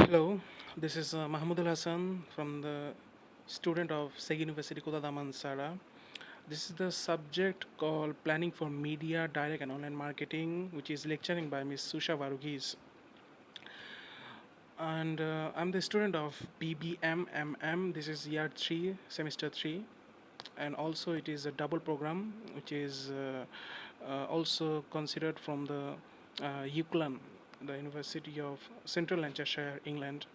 Hello, this is Mahmoud Al Hassan from the student of Segi University, Kota, Damansara. This is the subject called Planning for Media, Direct and Online Marketing, which is lecturing by Miss Susha Varughese. And I'm the student of BBMMM. This is year 3, semester 3. And also it is a double program, which is also considered from the UCLan, the University of Central Lancashire, England.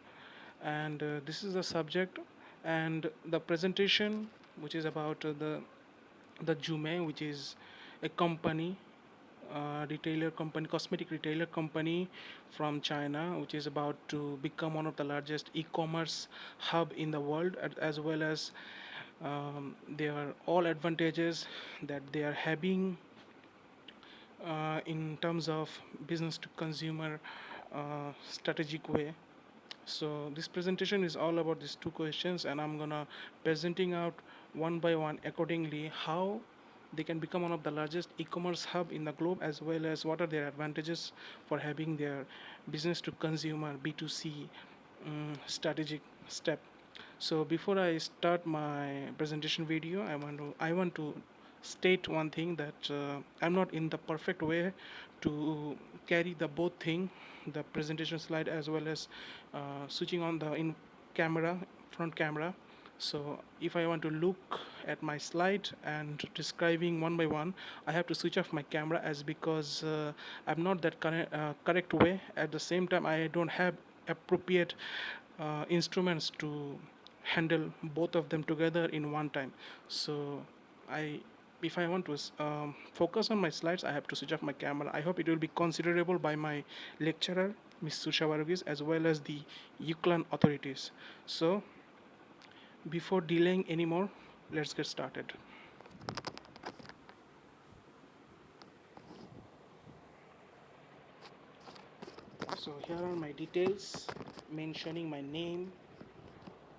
And this is the subject and the presentation, which is about the Jume, which is a company, retailer company, cosmetic retailer company from China, which is about to become one of the largest e-commerce hub in the world, as well as there are all advantages that they are having in terms of business to consumer strategic way. So this presentation is all about these two questions, and I'm gonna presenting out one by one accordingly how they can become one of the largest e-commerce hub in the globe, as well as what are their advantages for having their business to consumer B2C strategic step. So before I start my presentation video, I want to state one thing, that I'm not in the perfect way to carry the both thing, the presentation slide as well as switching on the in camera, front camera. So if I want to look at my slide and describing one by one, I have to switch off my camera, as because I'm not that correct way. At the same time, I don't have appropriate instruments to handle both of them together in one time. So I if I want to focus on my slides, I have to switch off my camera. I hope it will be considerable by my lecturer, Miss Susha Varughese, as well as the UCLan authorities. So before delaying anymore, let's get started. So here are my details, mentioning my name,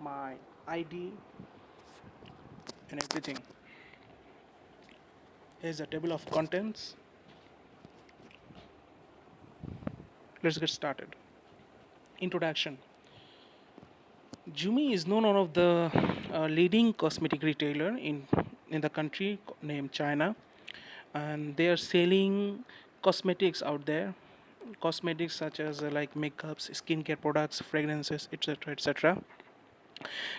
my ID, and everything. Here's a table of contents. Let's get started. Introduction. Jumi is known one of the leading cosmetic retailer in the country named China, and they are selling cosmetics out there. Cosmetics such as like makeups, skincare products, fragrances, etc., etc.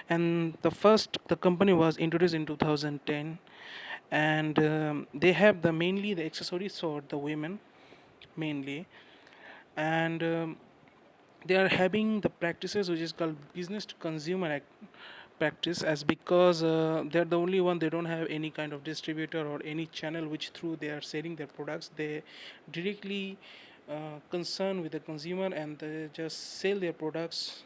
And the company was introduced in 2010, and they have the mainly the accessories for the women mainly, and they are having the practices which is called business to consumer practice, as because they're the only one, they don't have any kind of distributor or any channel which through they are selling their products. They directly concern with the consumer, and they just sell their products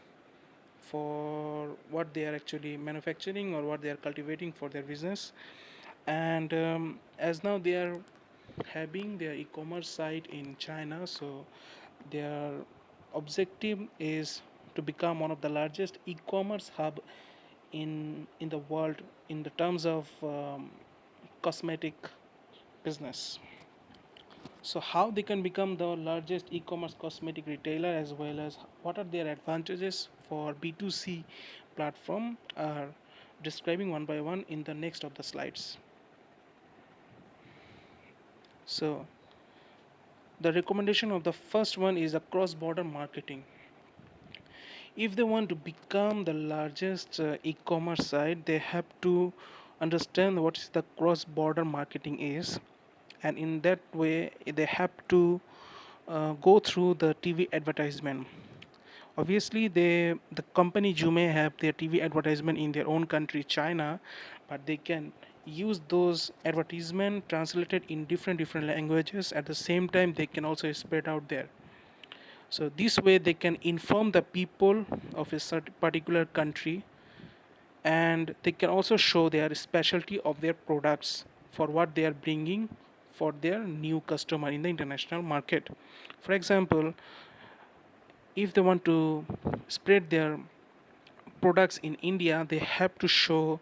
for what they are actually manufacturing or what they are cultivating for their business. And as now they are having their e-commerce site in China, so their objective is to become one of the largest e-commerce hub in the world in the terms of cosmetic business. So how they can become the largest e-commerce cosmetic retailer, as well as what are their advantages for B2C platform, are describing one by one in the next of the slides. So the recommendation of the first one is a cross-border marketing. If they want to become the largest e-commerce site, they have to understand what is the cross-border marketing is, and in that way they have to go through the TV advertisement. Obviously, the company Jume have their TV advertisement in their own country, China, but they can use those advertisement translated in different languages. At the same time, they can also spread out there. So this way, they can inform the people of a certain particular country, and they can also show their specialty of their products for what they are bringing for their new customer in the international market. For example, if they want to spread their products in India, they have to show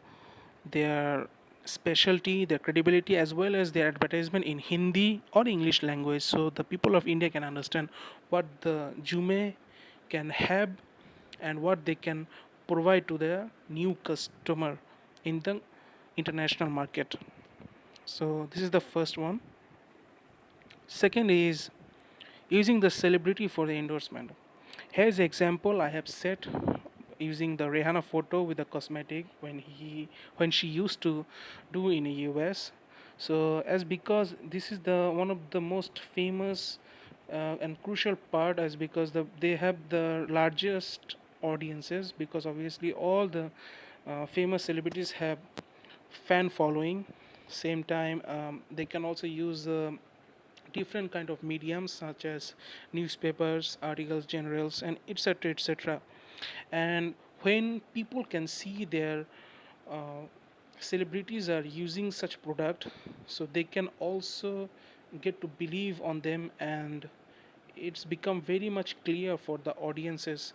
their specialty, their credibility, as well as their advertisement in Hindi or English language, so the people of India can understand what the Jume can have and what they can provide to their new customer in the international market. So this is the first one. Second is using the celebrity for the endorsement. Here's an example I have set using the Rihanna photo with the cosmetic when she used to do in the US. So as because this is the one of the most famous and crucial part, as because they have the largest audiences, because obviously all the famous celebrities have fan following. Same time, they can also use different kind of mediums such as newspapers, articles, journals, and etc., etc. And when people can see their uh, celebrities are using such product, so they can also get to believe on them, and it's become very much clear for the audiences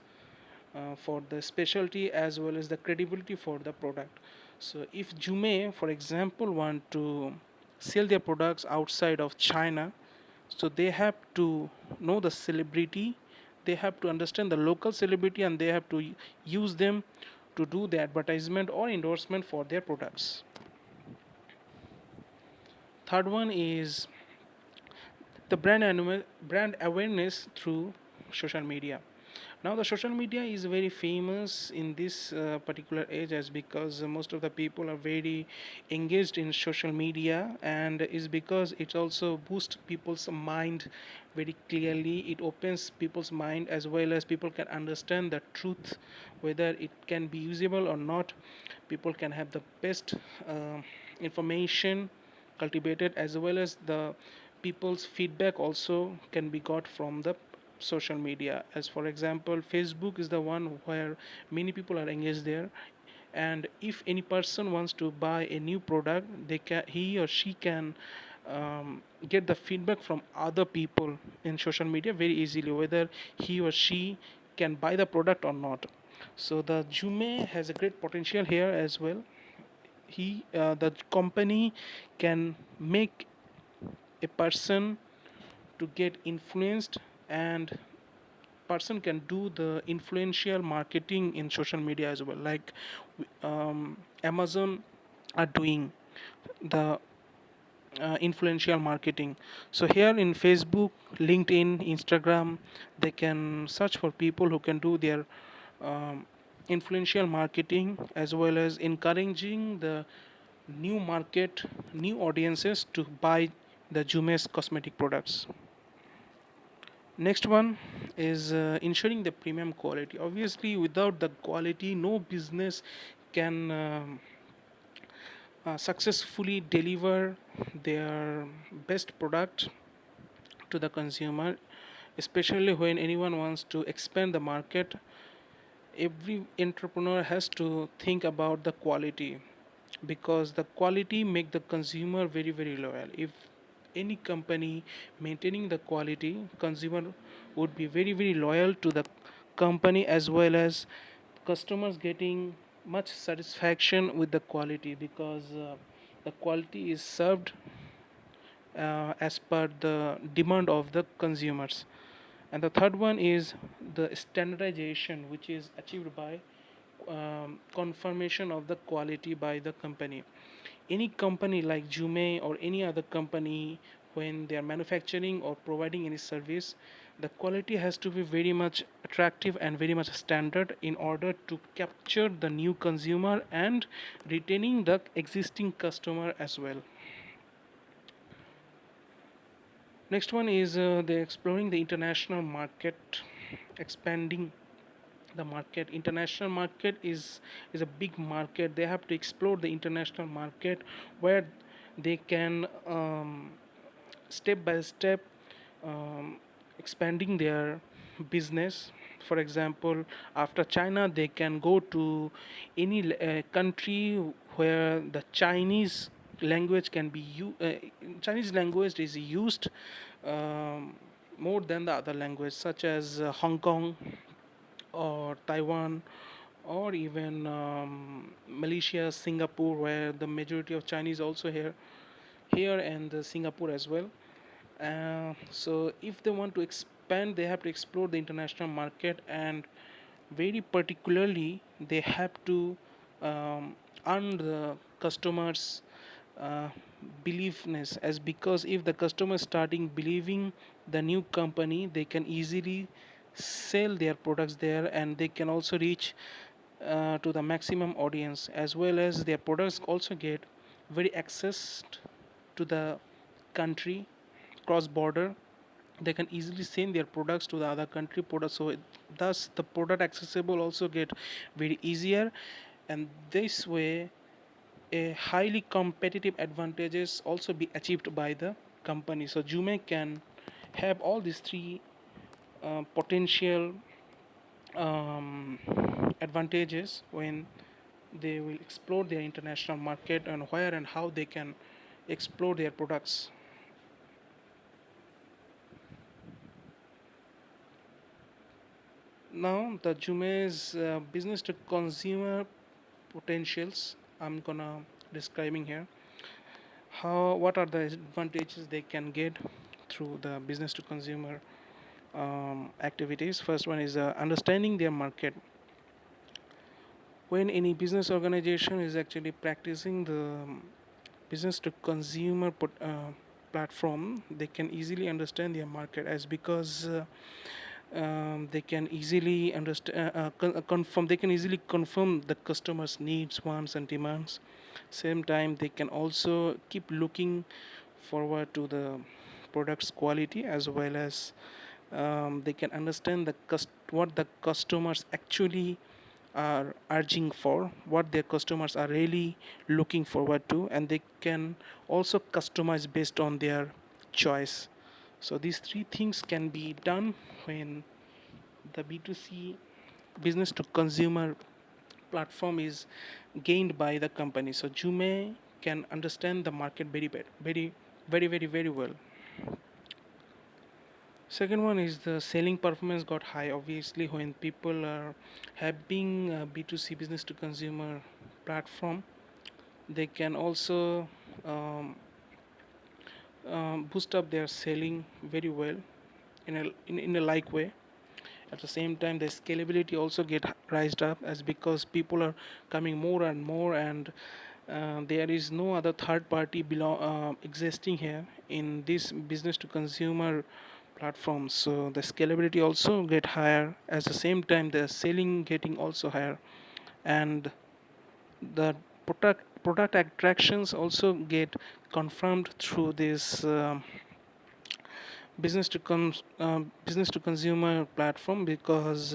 for the specialty as well as the credibility for the product. So if Jume, for example, want to sell their products outside of China, so they have to know the celebrity, they have to understand the local celebrity, and they have to use them to do the advertisement or endorsement for their products. Third one is the brand awareness through social media. Now the social media is very famous in this particular age, as because most of the people are very engaged in social media, and is because it also boosts people's mind very clearly. It opens people's mind, as well as people can understand the truth, whether it can be usable or not. People can have the best information cultivated, as well as the people's feedback also can be got from the social media. As for example, Facebook is the one where many people are engaged there, and if any person wants to buy a new product, he or she can get the feedback from other people in social media very easily, whether he or she can buy the product or not. So the Jume has a great potential here as well. The company can make a person to get influenced, and person can do the influential marketing in social media as well, like Amazon are doing the influential marketing. So here in Facebook, LinkedIn, Instagram, they can search for people who can do their um, influential marketing, as well as encouraging the new market, new audiences to buy the Jume's cosmetic products. Next one is ensuring the premium quality. Obviously, without the quality, no business can successfully deliver their best product to the consumer, especially when anyone wants to expand the market. Every entrepreneur has to think about the quality, because the quality make the consumer very very loyal. If any company maintaining the quality, consumer would be very very loyal to the company, as well as customers getting much satisfaction with the quality, because the quality is served as per the demand of the consumers. And the third one is the standardization, which is achieved by confirmation of the quality by the company. Any company like Jume or any other company, when they are manufacturing or providing any service, the quality has to be very much attractive and very much standard in order to capture the new consumer and retaining the existing customer as well. Next one is the exploring the international market, expanding the market. International market is a big market. They have to explore the international market, where they can step by step um, expanding their business. For example, after China, they can go to any country where the Chinese language can be Chinese language is used um, more than the other language, such as Hong Kong or Taiwan, or even Malaysia, Singapore, where the majority of Chinese also here and Singapore as well. So if they want to expand, they have to explore the international market, and very particularly they have to um, earn the customers uh, believeness, as because if the customer starting believing the new company, they can easily sell their products there, and they can also reach to the maximum audience, as well as their products also get very access to the country cross border. They can easily send their products to the other country product, so thus the product accessible also get very easier. And this way a highly competitive advantages also be achieved by the company. So Jume can have all these three potential um, advantages when they will explore their international market, and where and how they can explore their products. Now the Jume's business to consumer potentials, I'm gonna describing here how what are the advantages they can get through the business to consumer activities. First one is understanding their market. When any business organization is actually practicing the business to consumer platform, they can easily understand their market, as because they can easily understand confirm they can easily confirm the customers needs, wants and demands. Same time they can also keep looking forward to the product's quality, as well as they can understand what the customers actually are urging for, what their customers are really looking forward to, and they can also customize based on their choice. So these three things can be done when the B2C business to consumer platform is gained by the company. So Jume can understand the market very well. Second one is the selling performance got high. Obviously, when people are having a B2C business to consumer platform, they can also um, boost up their selling very well in a like way. At the same time, the scalability also get raised up, as because people are coming more and more, and there is no other third party existing here in this business to consumer platforms. So the scalability also get higher. At the same time, the selling getting also higher, and the product attractions also get confirmed through this business to consumer platform, because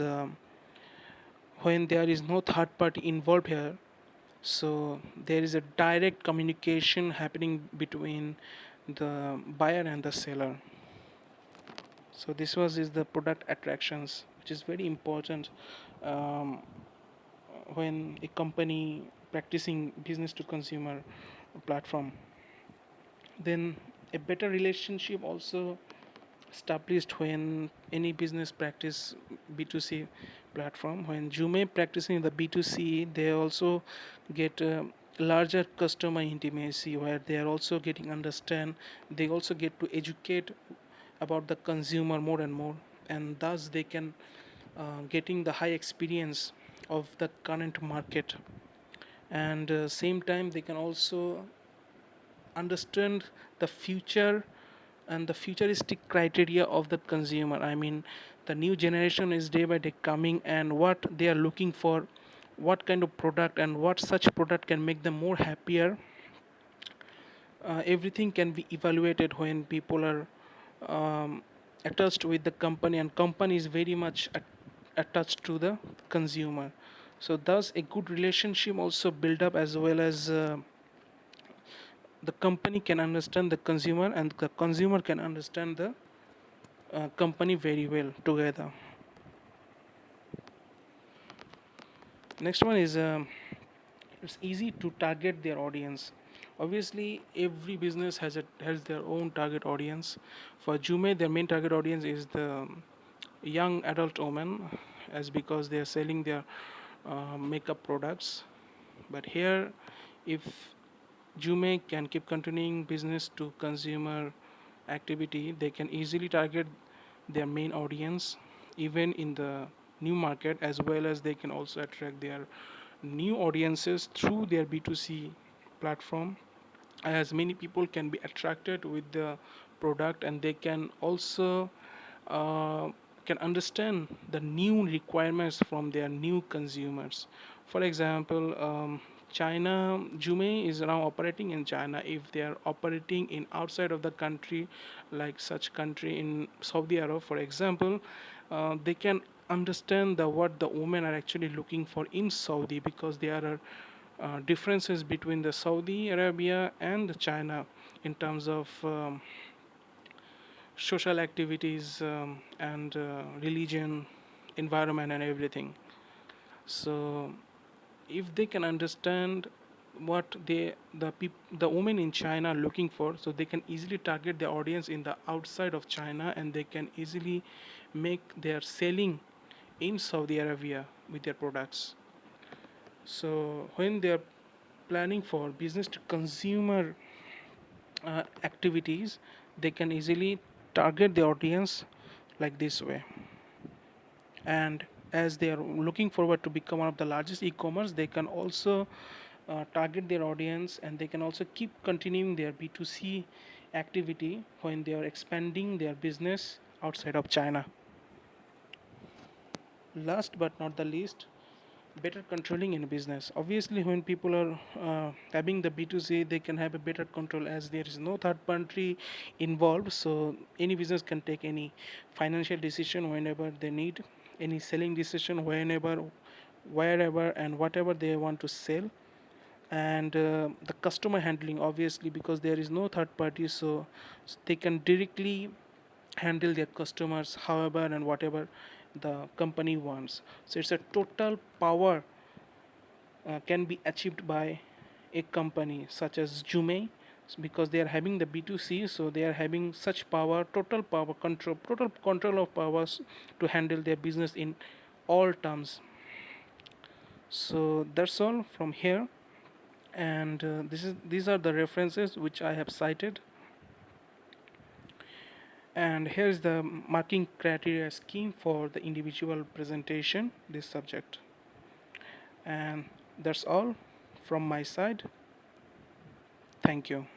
when there is no third party involved here, so there is a direct communication happening between the buyer and the seller. So this was is the product attractions, which is very important um, when a company practicing business to consumer platform. Then a better relationship also established when any business practice B2C platform. When Jume practicing the B2C, they also get larger customer intimacy, where they are also getting understand. They also get to educate about the consumer more and more, and thus they can getting the high experience of the current market. And same time they can also understand the future and the futuristic criteria of the consumer. I mean, the new generation is day by day coming, and what they are looking for, what kind of product and what such product can make them more happier. Everything can be evaluated when people are um, attached with the company, and company is very much attached to the consumer. So thus a good relationship also build up, as well as the company can understand the consumer, and the consumer can understand the company very well together. Next one is it's easy to target their audience. Obviously, every business has their own target audience. For Jume, their main target audience is the young adult women, as because they are selling their makeup products. But here, if Jume can keep continuing business to consumer activity, they can easily target their main audience even in the new market, as well as they can also attract their new audiences through their B2C platform, as many people can be attracted with the product, and they can also uh, can understand the new requirements from their new consumers. For example, China, Jume is now operating in China. If they are operating in outside of the country, like such country in Saudi Arabia, for example, they can understand what the women are actually looking for in Saudi, because there are differences between the Saudi Arabia and the China in terms of social activities, and religion, environment, and everything. So, if they can understand what the women in China are looking for, so they can easily target their audience in the outside of China, and they can easily make their selling in Saudi Arabia with their products. So, when they are planning for business to consumer activities, they can easily target the audience like this way. And as they are looking forward to become one of the largest e-commerce, they can also target their audience, and they can also keep continuing their B2C activity when they are expanding their business outside of China. Last but not the least, better controlling in business. Obviously, when people are having the B2C, they can have a better control, as there is no third party involved. So any business can take any financial decision whenever they need, any selling decision whenever, wherever, and whatever they want to sell. And the customer handling, obviously, because there is no third party, so they can directly handle their customers however and whatever the company wants. So it's a total power can be achieved by a company such as Jume, because they are having the B2C, so they are having such power, total control of powers to handle their business in all terms. So that's all from here, and these are the references which I have cited, and here is the marking criteria scheme for the individual presentation this subject. And that's all from my side. Thank you.